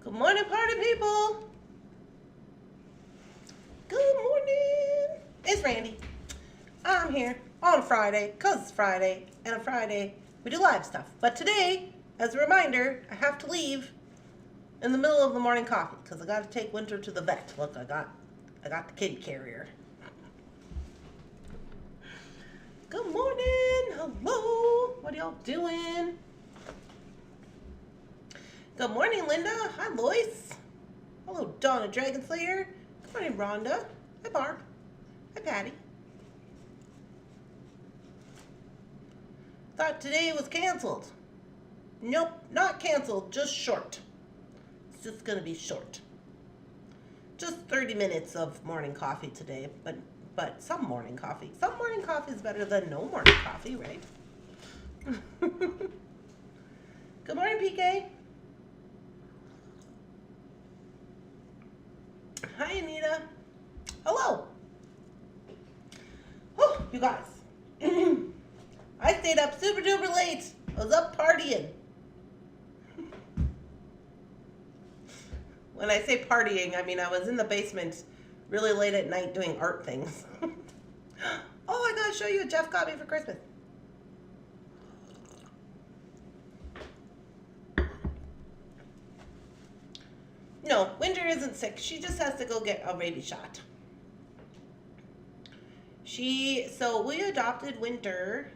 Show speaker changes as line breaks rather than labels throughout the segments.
Good morning, party people. Good morning. It's Randy. I'm here on Friday, because it's Friday, and on Friday we do live stuff. But today, as a reminder, I have to leave in the middle of the morning coffee because I got to take Winter to the vet. Look, I got the kitty carrier. Good morning. Hello. What are y'all doing? Good morning, Linda. Hi, Lois. Hello, Donna Dragonslayer. Good morning, Rhonda. Hi, Barb. Hi, Patty. Thought today was canceled. Nope, not canceled, just short. It's just going to be short. Just 30 minutes of morning coffee today, but some morning coffee. Some morning coffee is better than no morning coffee, right? Good morning, PK. Hi, Anita. Hello. Oh, you guys. I stayed up super duper late. I was up partying. When I say partying, I mean I was in the basement really late at night doing art things. Oh, I gotta show you what Jeff got me for Christmas. No, Winter isn't sick. She just has to go get a rabies shot. So we adopted Winter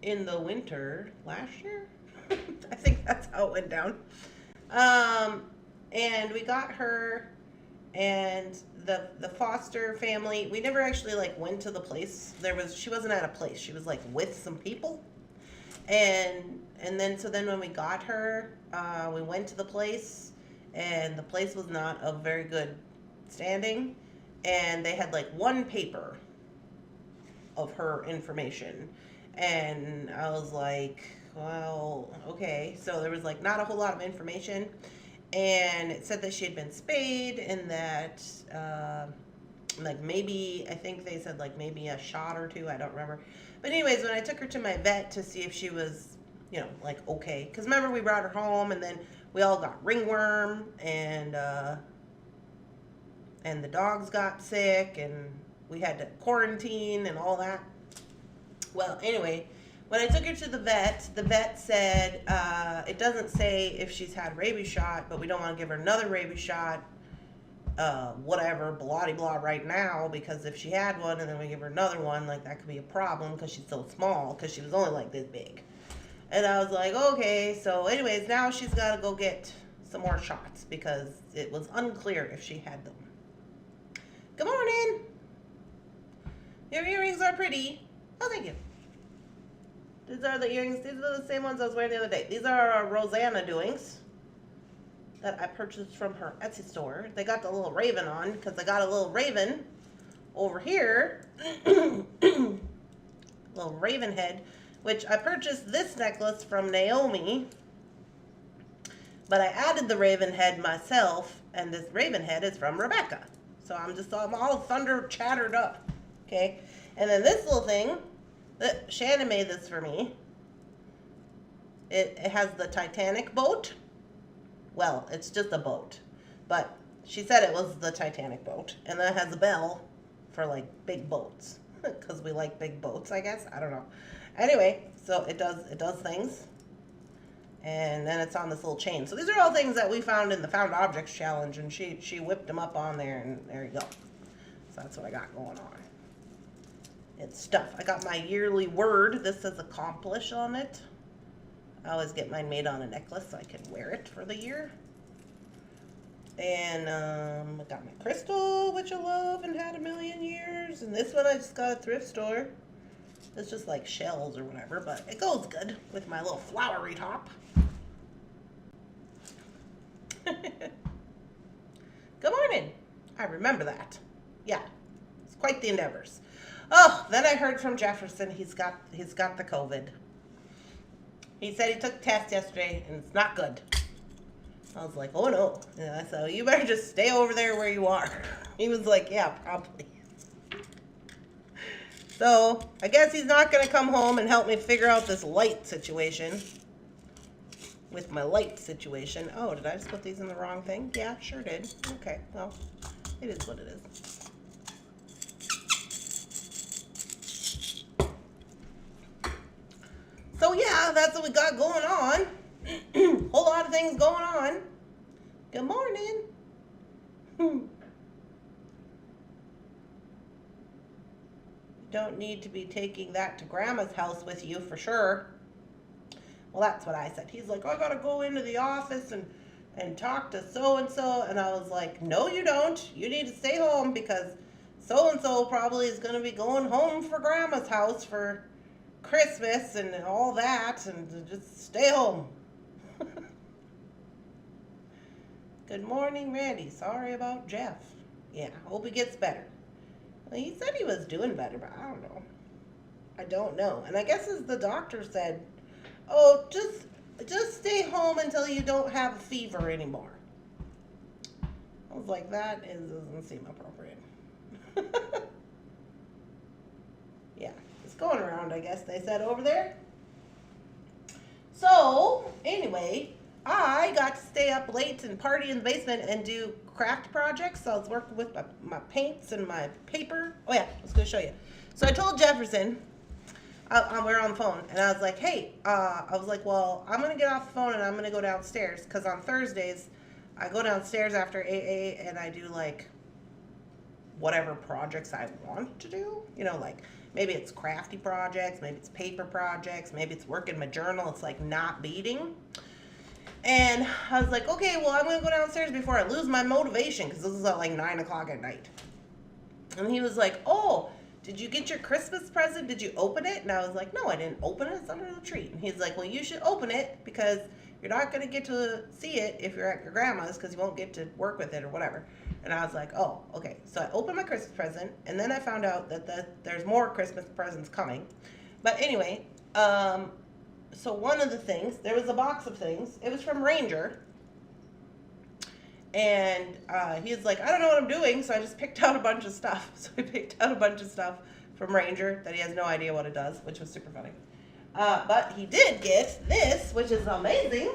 in the winter last year. I think that's how it went down. And we got her and the foster family. We never actually went to the place. She wasn't at a place. She was with some people. And then when we got her, we went to the place, and the place was not of very good standing, and they had one paper of her information, and I was like, well, okay. So there was not a whole lot of information, and it said that she had been spayed, and that maybe, I think they said maybe a shot or two, I don't remember. But anyways, when I took her to my vet to see if she was, okay. Because remember, we brought her home, and then we all got ringworm, and the dogs got sick, and we had to quarantine and all that. Well, anyway, when I took her to the vet said, it doesn't say if she's had a rabies shot, but we don't want to give her another rabies shot, whatever, blah-de-blah right now, because if she had one and then we give her another one, that could be a problem because she's so small, because she was only this big. And I was like, okay. So anyways, now she's got to go get some more shots because it was unclear if she had them. Good morning. Your earrings are pretty. Oh, thank you. These are the earrings. These are the same ones I was wearing the other day. These are our Rosanna doings that I purchased from her Etsy store. They got the little raven on because I got a little raven over here. Little raven head, which I purchased this necklace from Naomi, but I added the raven head myself, and this raven head is from Rebecca. So I'm all thunder chattered up. Okay. And then this little thing, Shannon made this for me. It has the Titanic boat. Well, it's just a boat, but she said it was the Titanic boat, and then it has a bell for big boats, because we like big boats, I guess. I don't know. Anyway, so it does things, and then it's on this little chain. So these are all things that we found in the Found Objects Challenge, and she whipped them up on there, and there you go. So that's what I got going on. It's stuff. I got my yearly word. This says accomplish on it. I always get mine made on a necklace so I can wear it for the year. And I got my crystal, which I love and had a million years. And this one I just got at a thrift store. It's just shells or whatever, but it goes good with my little flowery top. Good morning. I remember that. Yeah, it's quite the endeavors. Oh, then I heard from Jefferson he's got the COVID. He said he took a test yesterday, and it's not good. I was like, oh no. Yeah, so you better just stay over there where you are. He was like, yeah, probably. So, I guess he's not going to come home and help me figure out this light situation. with my light situation. Oh, did I just put these in the wrong thing? Yeah, sure did. Okay, well, it is what it is. So yeah, that's what we got going on. Whole lot of things going on. Good morning. Don't need to be taking that to Grandma's house with you for sure. Well, that's what I said. He's like, I gotta go into the office and talk to so-and-so. And I was like, no, you don't. You need to stay home because so-and-so probably is gonna be going home for Grandma's house for Christmas and all that. And just stay home. Good morning, Randy. Sorry about Jeff. Yeah, hope he gets better. Well, he said he was doing better, but I don't know. I don't know. And I guess as the doctor said, oh, just stay home until you don't have a fever anymore. I was like, that doesn't seem appropriate. Yeah, it's going around, I guess they said over there. So, anyway, I got to stay up late and party in the basement and do craft projects. So I was working with my paints and my paper. Oh yeah, I was going to show you. So I told Jefferson, we're on the phone, and I was like, hey, I was like, well, I'm going to get off the phone and I'm going to go downstairs. Because on Thursdays, I go downstairs after AA and I do like whatever projects I want to do. You know, like maybe it's crafty projects, maybe it's paper projects, maybe it's work in my journal. It's like not beading. And I was like, okay, well, I'm going to go downstairs before I lose my motivation because this is at like 9 o'clock at night. And he was like, oh, did you get your Christmas present? Did you open it? And I was like, no, I didn't open it. It's under the tree. And he's like, well, you should open it because you're not going to get to see it if you're at your grandma's because you won't get to work with it or whatever. And I was like, oh, okay. So I opened my Christmas present, and then I found out that there's more Christmas presents coming. But anyway, so one of the things, there was a box of things. It was from Ranger. And he was like, I don't know what I'm doing, so I just picked out a bunch of stuff. So I picked out a bunch of stuff from Ranger that he has no idea what it does, which was super funny. But he did get this, which is amazing.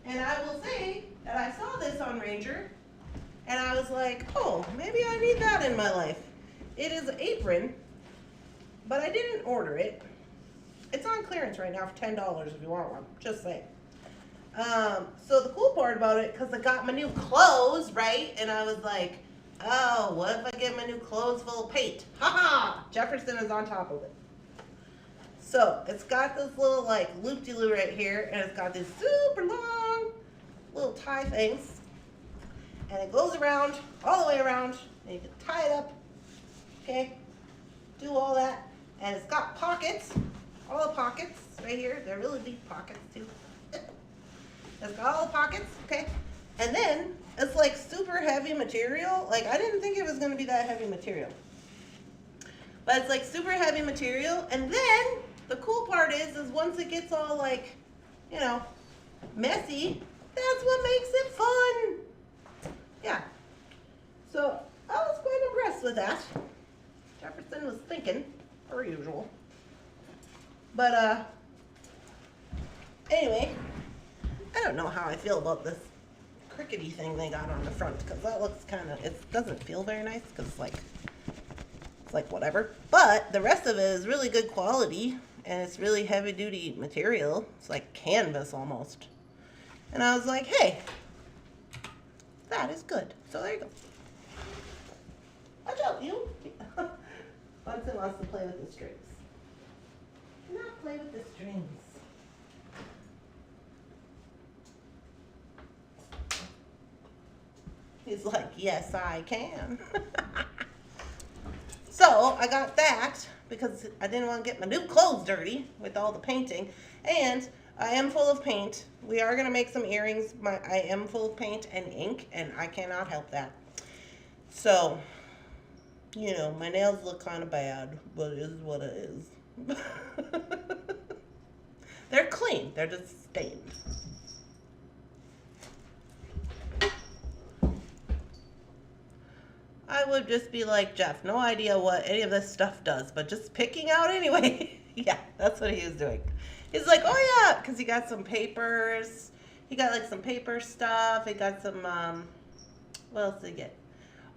And I will say that I saw this on Ranger, and I was like, oh, maybe I need that in my life. It is an apron, but I didn't order it. It's on clearance right now for $10 if you want one. Just saying. So the cool part about it, because I got my new clothes, right? And I was like, oh, what if I get my new clothes full of paint? Ha-ha! Jefferson is on top of it. So it's got this little like loop-de-loo right here, and it's got these super long little tie things. And it goes around, all the way around, and you can tie it up, okay? Do all that. And it's got pockets. All the pockets right here. They're really deep pockets too. It's got all the pockets, okay? And then it's like super heavy material. Like I didn't think it was gonna be that heavy material. But it's like super heavy material. And then the cool part is once it gets all like, you know, messy, that's what makes it fun. Yeah. So I was quite impressed with that. Jefferson was thinking, per usual. But, anyway, I don't know how I feel about this crickety thing they got on the front, because that looks kind of, it doesn't feel very nice, because it's like whatever. But the rest of it is really good quality, and it's really heavy-duty material. It's like canvas almost. And I was like, hey, that is good. So there you go. Watch out, you. Bunsen wants to play with the strings. Not play with the strings. He's like, yes, I can. So I got that because I didn't want to get my new clothes dirty with all the painting. And I am full of paint. We are going to make some earrings. I am full of paint and ink, and I cannot help that. So, you know, my nails look kind of bad, but it is what it is. They're clean. They're just stained. I would just be like, Jeff, no idea what any of this stuff does, but just picking out anyway. Yeah, that's what he was doing. He's like, oh yeah, because he got some papers. He got like some paper stuff. He got some, what else did he get?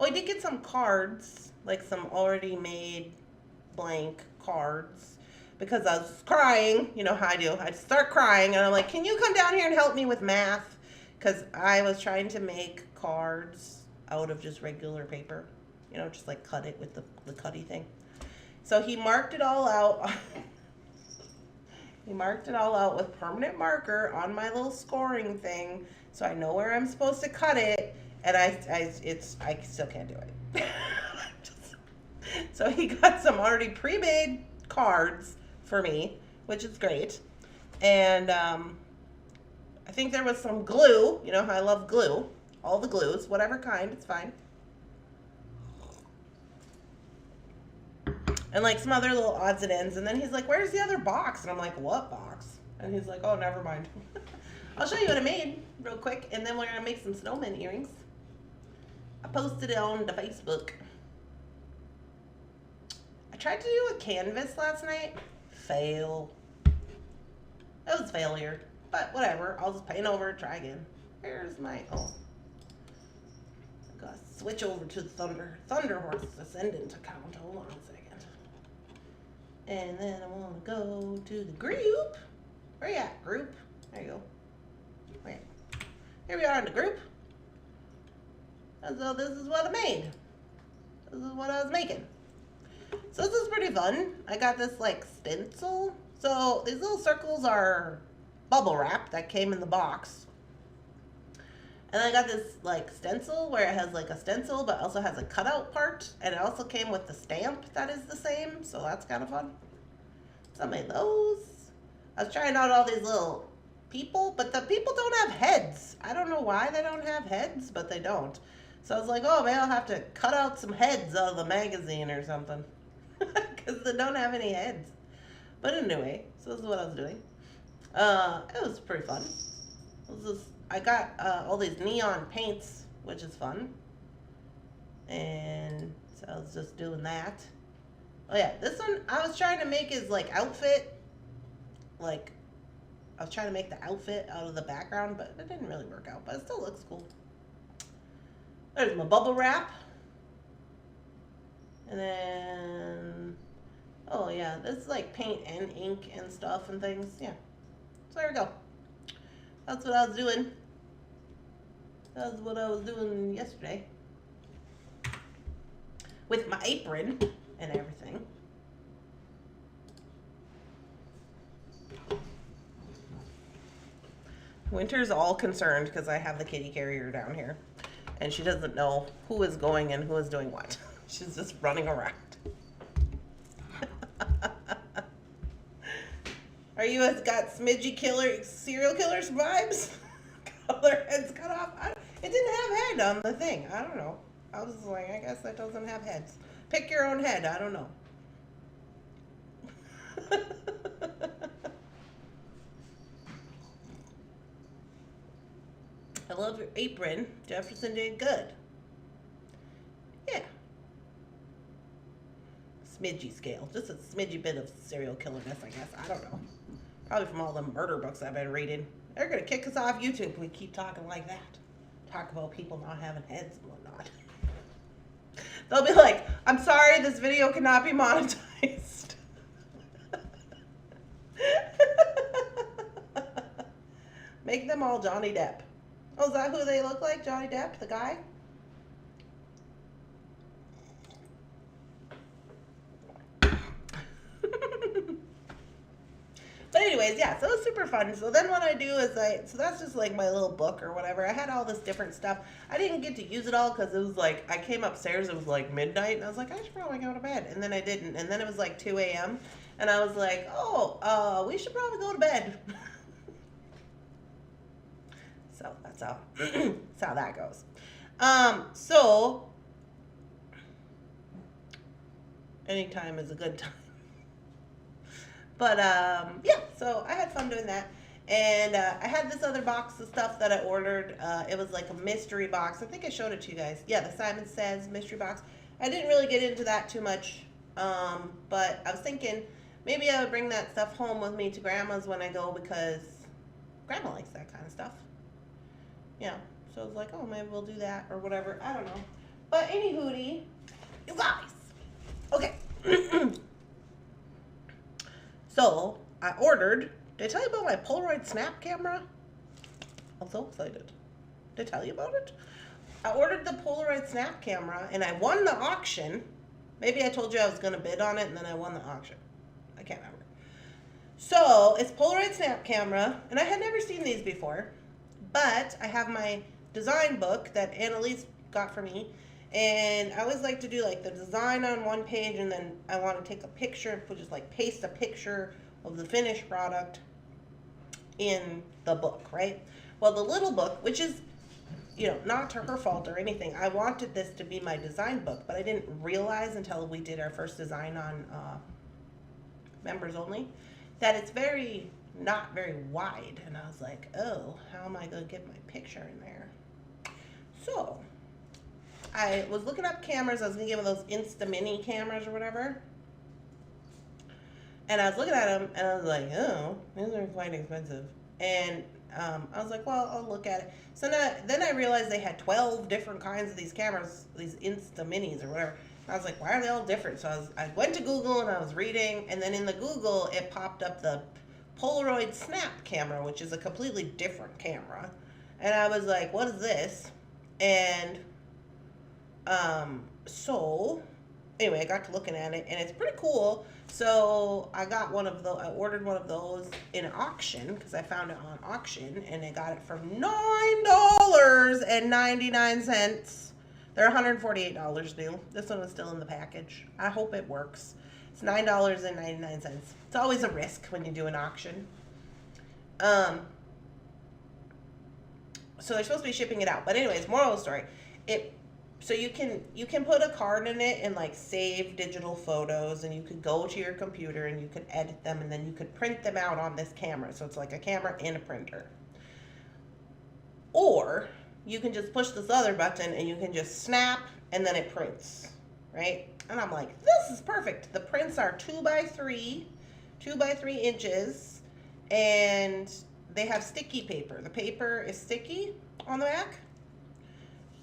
Oh, he did get some cards, like some already made blank cards. Because I was crying, you know how I do. I'd start crying, and I'm like, can you come down here and help me with math? Because I was trying to make cards out of just regular paper. You know, just like cut it with the cutty thing. So he marked it all out. He marked it all out with permanent marker on my little scoring thing, so I know where I'm supposed to cut it, and I still can't do it. So he got some already pre-made cards for me, which is great, and I think there was some glue. You know how I love glue, all the glues, whatever kind, it's fine. And like some other little odds and ends. And then he's like, where's the other box? And I'm like, what box? And he's like, oh, never mind. I'll show you what I made real quick. And then we're going to make some snowman earrings. I posted it on the Facebook. I tried to do a canvas last night. Fail. It was failure. But whatever. I'll just paint over, try again. Here's my, I gotta switch over to the Thunderhorse Descendant account. Hold on a second. And then I want to go to the group. Where you at, group? There you go. Okay. Here we are in the group. And so this is what I made. This is what I was making. So this is pretty fun. I got this like stencil. So these little circles are bubble wrap that came in the box. And I got this like stencil where it has like a stencil but also has a cutout part, and it also came with the stamp that is the same, so that's kind of fun. So I made those. I was trying out all these little people, but the people don't have heads. I don't know why they don't have heads, but they don't. So I was like, oh, maybe I'll have to cut out some heads out of the magazine or something, because they don't have any heads. But anyway, so this is what I was doing. It was pretty fun. I got all these neon paints, which is fun. And so I was just doing that. Oh yeah, this one I was trying to make his like outfit. Like, I was trying to make the outfit out of the background, but it didn't really work out. But it still looks cool. There's my bubble wrap. And then, oh yeah, this is like paint and ink and stuff and things. Yeah. So there we go. That's what I was doing. That's what I was doing yesterday. With my apron and everything. Winter's all concerned because I have the kitty carrier down here. And she doesn't know who is going and who is doing what. She's just running around. Are you got smidgy killer serial killers vibes? Color heads cut off. It didn't have head on the thing. I don't know. I was like, I guess that doesn't have heads. Pick your own head. I don't know. I love your apron. Jefferson did good. Yeah. Smidgy scale. Just a smidgy bit of serial killerness, I guess. I don't know. Probably from all the murder books I've been reading. They're going to kick us off YouTube if we keep talking like that. Talk about people not having heads and whatnot. They'll be like, I'm sorry, this video cannot be monetized. Make them all Johnny Depp. Oh, is that who they look like? Johnny Depp, the guy? But anyways, yeah, so it was super fun. So then what I do is so that's just like my little book or whatever. I had all this different stuff. I didn't get to use it all because it was like, I came upstairs, it was like midnight, and I was like, I should probably go to bed. And then I didn't. And then it was like 2 a.m. And I was like, oh, we should probably go to bed. So that's how, that's how that goes. So anytime is a good time. But, yeah, so I had fun doing that. And I had this other box of stuff that I ordered. It was like a mystery box. I think I showed it to you guys. Yeah, the Simon Says mystery box. I didn't really get into that too much, but I was thinking maybe I would bring that stuff home with me to Grandma's when I go because Grandma likes that kind of stuff. Yeah, so I was like, oh, maybe we'll do that or whatever. I don't know. But anywho, you guys. Okay. So I ordered. Did I tell you about my Polaroid snap camera? I'm so excited. Did I tell you about it? I ordered the Polaroid snap camera and I won the auction. Maybe I told you I was going to bid on it and then I won the auction. I can't remember. So it's Polaroid snap camera, and I had never seen these before, but I have my design book that Annalise got for me, and I always like to do like the design on one page and then I want to take a picture, just like paste a picture of the finished product in the book, right? Well, the little book, which is, you know, not to her fault or anything, I wanted this to be my design book, but I didn't realize until we did our first design on members only that it's not very wide. And I was like, oh, how am I going to get my picture in there? So I was looking up cameras. I was going to get one of those Insta Mini cameras or whatever. And I was looking at them, and I was like, oh, these are quite expensive. And I was like, well, I'll look at it. So then I realized they had 12 different kinds of these cameras, these Insta Minis or whatever. I was like, why are they all different? So I went to Google, and I was reading, and then in the Google, it popped up the Polaroid Snap camera, which is a completely different camera. And I was like, what is this? And so anyway, I got to looking at it, and it's pretty cool. So I got I ordered one of those in an auction because I found it on auction, and I got it for $9.99. They're $148 new. This one is still in the package. I hope it works. It's $9.99. It's always a risk when you do an auction. So they're supposed to be shipping it out. But anyways, moral of the story. So you can put a card in it and like save digital photos, and you could go to your computer and you could edit them, and then you could print them out on this camera. So it's like a camera and a printer. Or you can just push this other button and you can just snap and then it prints, right? And I'm like, this is perfect. The prints are 2x3 inches, and they have sticky paper. The paper is sticky on the back,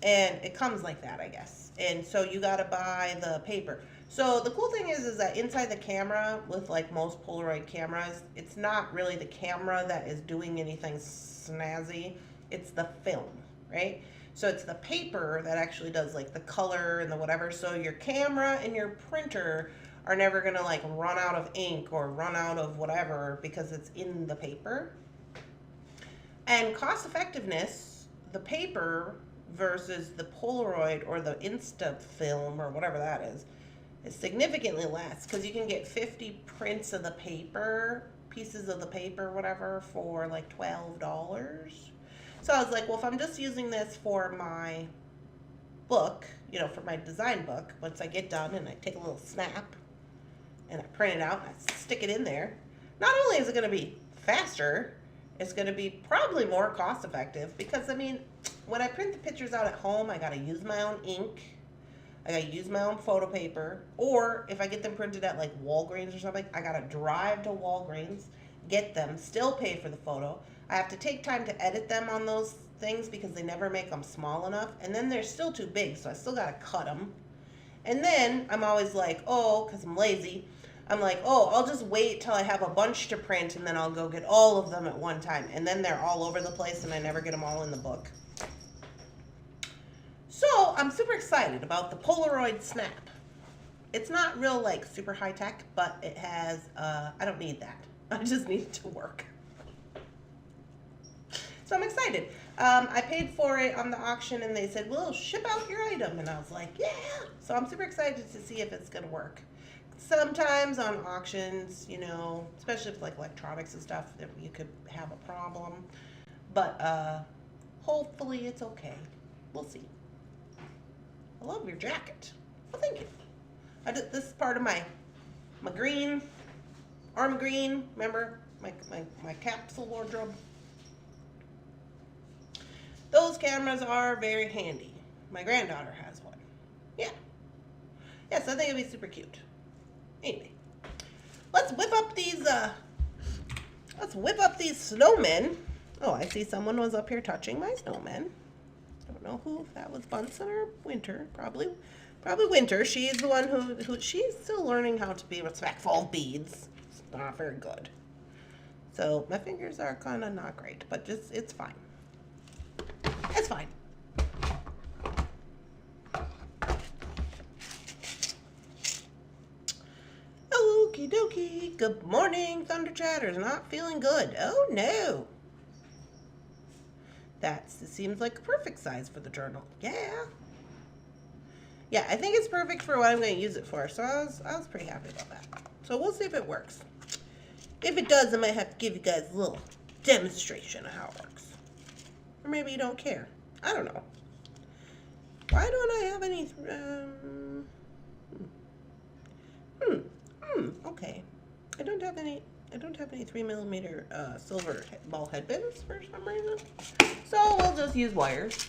and it comes like that, I guess. And so you gotta buy the paper. So the cool thing is that inside the camera, with like most Polaroid cameras, it's not really the camera that is doing anything snazzy. It's the film, right? So it's the paper that actually does like the color and the whatever. So your camera and your printer are never gonna like run out of ink or run out of whatever because it's in the paper. And cost effectiveness, the paper versus the Polaroid or the Insta film or whatever that is significantly less, because you can get 50 prints of the paper, pieces of the paper, whatever, for like $12. So I was like, well, if I'm just using this for my book, you know, for my design book, once I get done and I take a little snap and I print it out and I stick it in there, not only is it going to be faster, it's going to be probably more cost effective, because I mean, when I print the pictures out at home, I got to use my own ink. I got to use my own photo paper. Or if I get them printed at like Walgreens or something, I got to drive to Walgreens, get them, still pay for the photo. I have to take time to edit them on those things because they never make them small enough. And then they're still too big, so I still got to cut them. And then I'm always like, oh, because I'm lazy, I'm like, oh, I'll just wait till I have a bunch to print, and then I'll go get all of them at one time. And then they're all over the place, and I never get them all in the book. So I'm super excited about the Polaroid Snap. It's not real like super high tech, but it has, I don't need that. I just need it to work. So I'm excited. I paid for it on the auction, and they said, we'll ship out your item. And I was like, yeah. So I'm super excited to see if it's going to work. Sometimes on auctions, you know, especially if like electronics and stuff, you could have a problem. But hopefully it's okay. We'll see. I love your jacket. Well, thank you. This is part of my green, arm green, remember? my capsule wardrobe. Those cameras are very handy. My granddaughter has one. Yeah. Yes, I think it'd be super cute. Anyway, let's whip up these snowmen. Oh, I see someone was up here touching my snowmen. Don't know who, if that was Bunsen or Winter. Probably Winter. She's the one who she's still learning how to be respectful of beads. It's not very good. So my fingers are kind of not great, but just it's fine. It's fine. Okie dokie. Good morning, Thunderchatters. Not feeling good. Oh no. It seems like a perfect size for the journal. Yeah. Yeah, I think it's perfect for what I'm going to use it for. So I was pretty happy about that. So we'll see if it works. If it does, I might have to give you guys a little demonstration of how it works. Or maybe you don't care. I don't know. Why don't I have any... okay. I don't have any 3mm silver ball headbands for some reason. So we'll just use wires.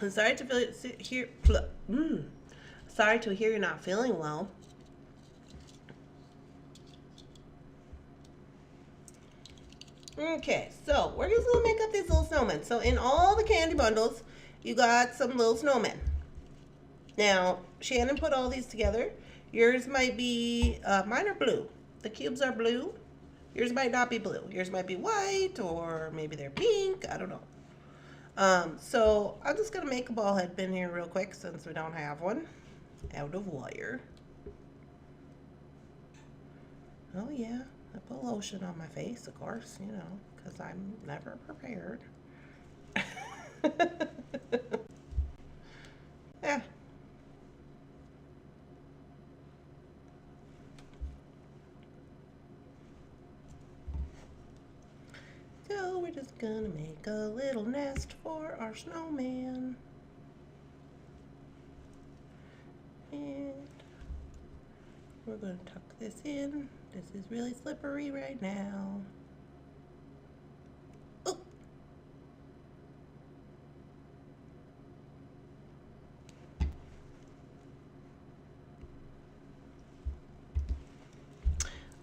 I'm sorry to sorry to hear you're not feeling well. Okay, so we're just gonna make up these little snowmen. So in all the candy bundles, you got some little snowmen. Now, Shannon put all these together. Yours might be, mine are blue. The cubes are blue. Yours might not be blue. Yours might be white, or maybe they're pink. I don't know. So I'm just gonna make a ball head pin here real quick since we don't have one. Out of wire. Oh yeah, I put lotion on my face, of course, you know, because I'm never prepared. Yeah. So we're just gonna make a little nest for our snowman. And we're gonna tuck this in. This is really slippery right now. Oh.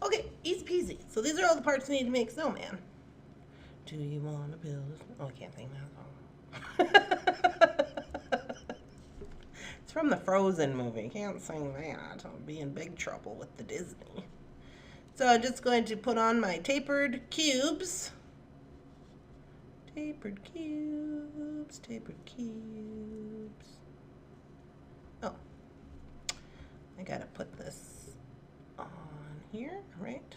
Okay, easy peasy. So these are all the parts you need to make snowman. Do you want to build a... Oh, I can't sing that song. It's from the Frozen movie. Can't sing that. I'll be in big trouble with the Disney. So I'm just going to put on my tapered cubes. Tapered cubes. Tapered cubes. Oh. I gotta put this on here, right?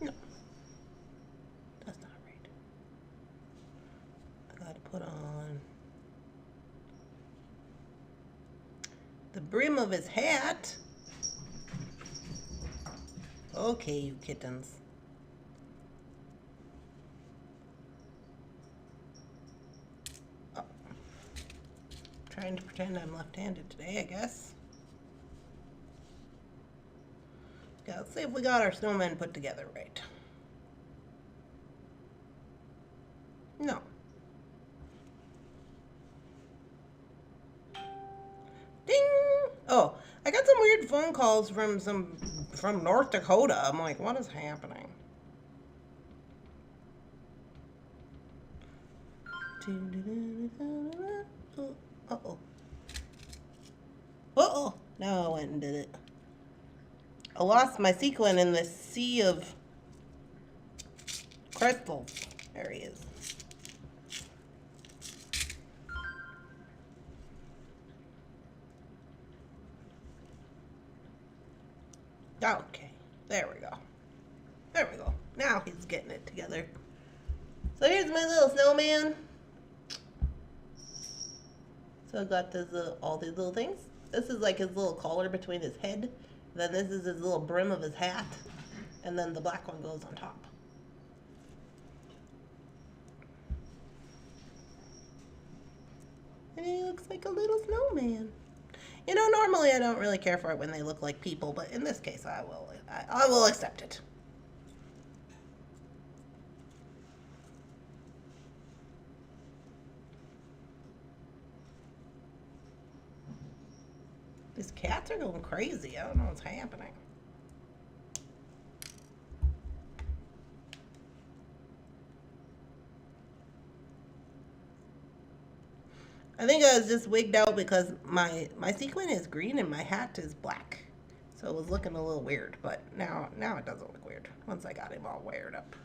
No, that's not right. I gotta put on the brim of his hat. Okay, you kittens. Oh. Trying to pretend I'm left-handed today, I guess. Let's see if we got our snowman put together right. No. Ding! Oh, I got some weird phone calls from North Dakota. I'm like, what is happening? Uh-oh. Uh-oh. Now I went and did it. I lost my sequin in the sea of crystal. There he is. Okay, there we go. There we go. Now he's getting it together. So here's my little snowman. So I got this all these little things. This is like his little collar between his head. Then this is his little brim of his hat. And then the black one goes on top. And he looks like a little snowman. You know, normally I don't really care for it when they look like people, but in this case I will accept it. These cats are going crazy. I don't know what's happening. I think I was just wigged out because my sequin is green and my hat is black. So it was looking a little weird, but now it doesn't look weird once I got him all wired up.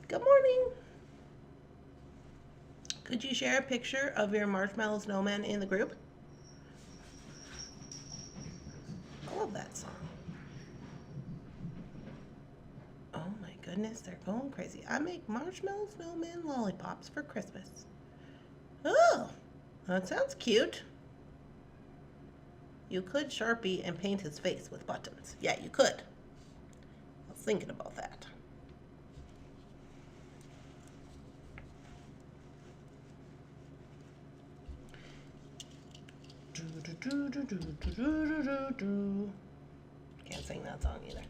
Good morning. Could you share a picture of your marshmallow snowman in the group? I love that song. Oh my goodness, they're going crazy. I make marshmallow snowman lollipops for Christmas. Oh, that sounds cute. You could Sharpie and paint his face with buttons. Yeah, you could. I was thinking about that. Can't sing that song either.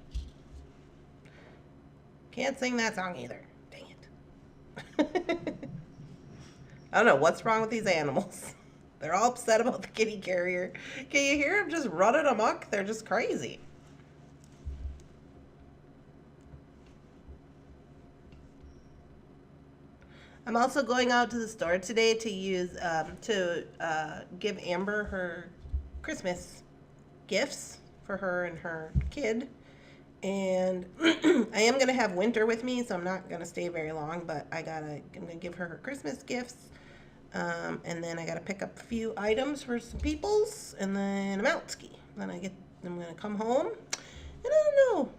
Can't sing that song either. Dang it. I don't know what's wrong with these animals. They're all upset about the kitty carrier. Can you hear them just running amok? They're just crazy. I'm also going out to the store today to give Amber her Christmas gifts for her and her kid. And I am going to have Winter with me, so I'm not going to stay very long, but I'm going to give her Christmas gifts. And then I got to pick up a few items for some peoples, and then I'm out ski. Then I'm going to come home, and I don't know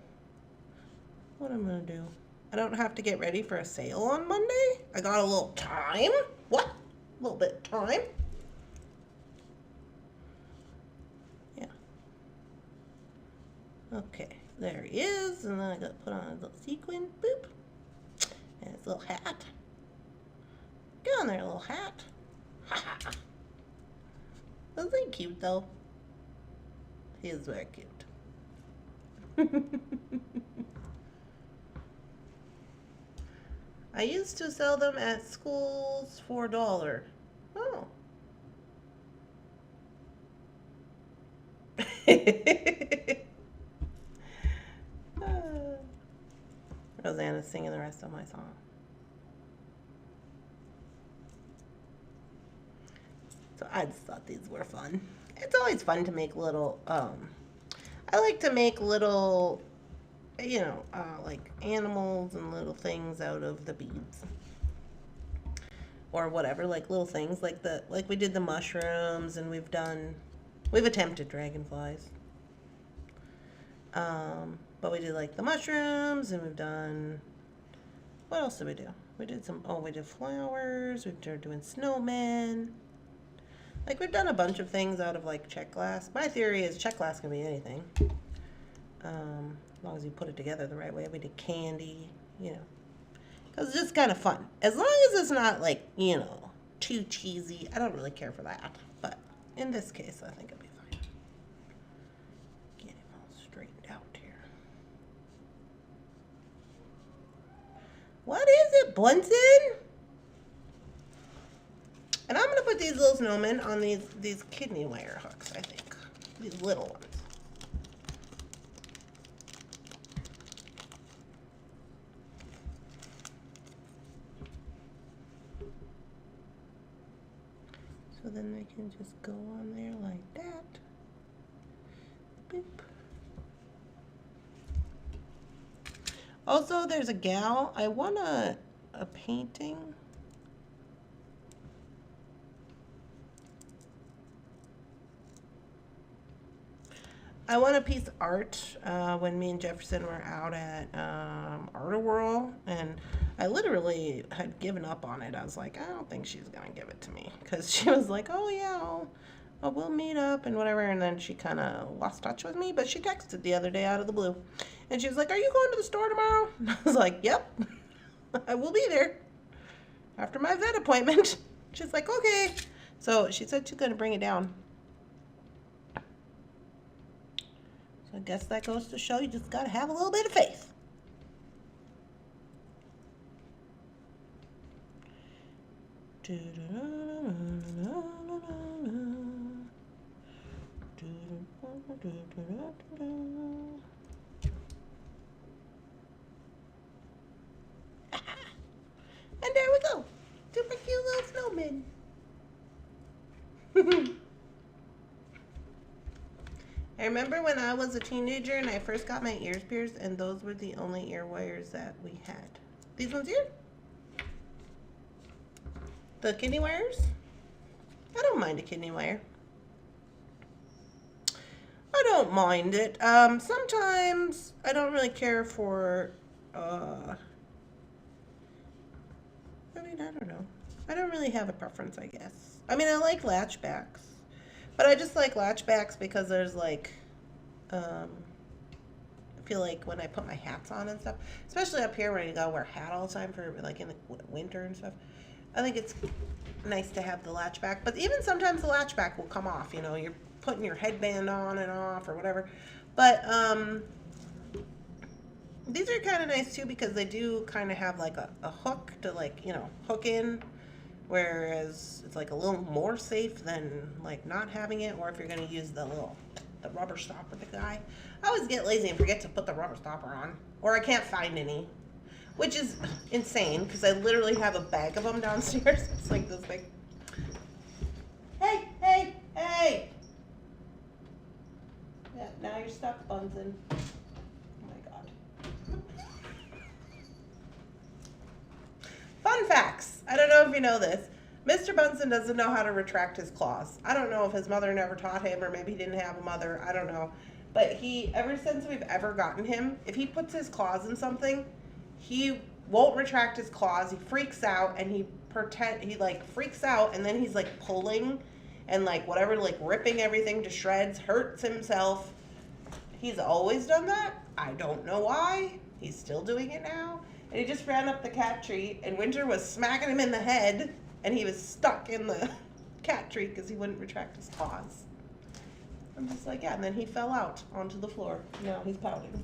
what I'm going to do. I don't have to get ready for a sale on Monday. I got a little time. What? A little bit of time. Yeah. Okay. There he is, and then I got to put on a little sequin, boop, and his little hat. Get on there, little hat. Ha ha. Isn't he cute, though? He is very cute. I used to sell them at schools for $1. Oh. Rosanna's singing the rest of my song. So I just thought these were fun. It's always fun to make little, I like to make little, you know, like animals and little things out of the beads. Or whatever, like little things, like we did the mushrooms, and we've attempted dragonflies. But we did like the mushrooms, and we've done, what else did we do? We did we did flowers, we're doing snowmen. Like, we've done a bunch of things out of like check glass. My theory is check glass can be anything. As long as you put it together the right way. We did candy, you know. Because it's just kind of fun. As long as it's not like, you know, too cheesy. I don't really care for that. But in this case, I think it'll be fine. Get him all straightened out here. What is it, Bunsen? And I'm going to put these little snowmen on these kidney wire hooks, I think. These little ones. So then they can just go on there like that. Boop. Also, there's a gal. I want a painting. I won a piece of art when me and Jefferson were out at Art Whirl, and I literally had given up on it. I was like, I don't think she's gonna give it to me, because she was like, oh yeah, we'll meet up and whatever, and then she kind of lost touch with me. But she texted the other day out of the blue, and she was like, are you going to the store tomorrow? And I was like, yep, I will be there after my vet appointment. She's like, okay. So she said she's gonna bring it down. I guess that goes to show you just gotta have a little bit of faith. And there we go. Super cute little snowman. I remember when I was a teenager and I first got my ears pierced, and those were the only ear wires that we had. These ones here? The kidney wires? I don't mind a kidney wire. I don't mind it. Sometimes I don't really care for, I don't know. I don't really have a preference, I guess. I mean, I like latchbacks. But I just like latchbacks because there's like, I feel like when I put my hats on and stuff, especially up here when you gotta wear a hat all the time for like in the winter and stuff, I think it's nice to have the latchback. But even sometimes the latchback will come off, you know, you're putting your headband on and off or whatever. But these are kind of nice too because they do kind of have like a hook to like, you know, hook in. Whereas it's like a little more safe than like not having it, or if you're going to use the rubber stopper guy. I always get lazy and forget to put the rubber stopper on, or I can't find any, which is insane because I literally have a bag of them downstairs. It's like this big. Hey, hey, hey! Yeah, now you're stuck, Bunsen. Oh my god. Fun facts. I don't know if you know this. Mr. Bunsen doesn't know how to retract his claws. I don't know if his mother never taught him or maybe he didn't have a mother. I don't know. But ever since we've ever gotten him, if he puts his claws in something, he won't retract his claws. He freaks out and he like freaks out and then he's like pulling and like whatever, like ripping everything to shreds, hurts himself. He's always done that. I don't know why. He's still doing it now. And he just ran up the cat tree, and Winter was smacking him in the head, and he was stuck in the cat tree because he wouldn't retract his claws. I'm just like, yeah, and then he fell out onto the floor. Now he's pouting.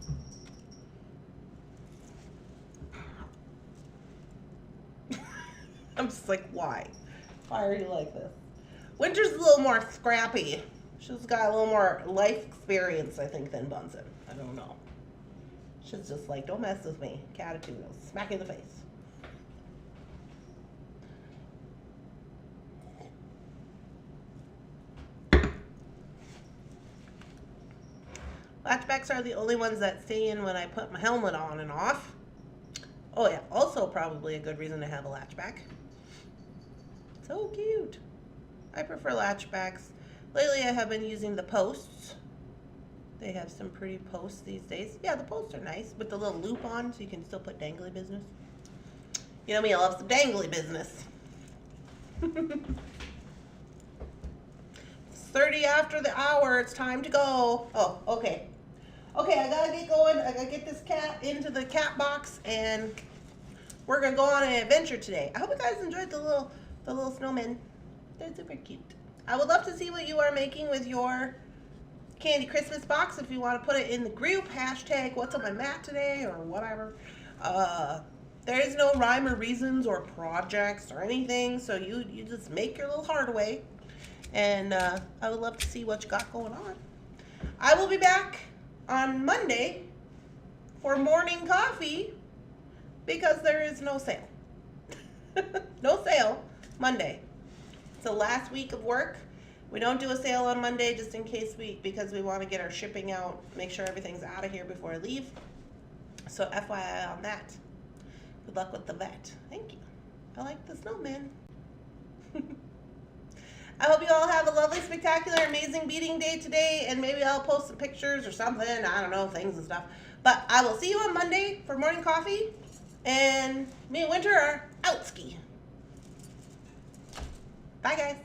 I'm just like, why? Why are you like this? Winter's a little more scrappy. She's got a little more life experience, I think, than Bunsen. I don't know. She's just like, don't mess with me. Catitude. Smack you in the face. Latchbacks are the only ones that stay in when I put my helmet on and off. Oh yeah, also probably a good reason to have a latchback. So cute. I prefer latchbacks. Lately I have been using the posts. They have some pretty posts these days. Yeah, the posts are nice with the little loop on so you can still put dangly business. You know me, I love some dangly business. It's 30 after the hour. It's time to go. Oh, okay. Okay, I gotta get going. I gotta get this cat into the cat box and we're gonna go on an adventure today. I hope you guys enjoyed the little snowmen. They're super cute. I would love to see what you are making with your Candy Christmas box. If you want to put it in the group, hashtag what's on my mat today or whatever. There is no rhyme or reasons or projects or anything, so you just make your little heart away, and I would love to see what you got going on. I will be back on Monday for morning coffee because there is no sale. No sale Monday. It's the last week of work. We don't do a sale on Monday just in case because we want to get our shipping out, make sure everything's out of here before I leave. So FYI on that. Good luck with the vet. Thank you. I like the snowman. I hope you all have a lovely, spectacular, amazing beading day today, and maybe I'll post some pictures or something. I don't know, things and stuff. But I will see you on Monday for morning coffee, and me and Winter are out ski. Bye, guys.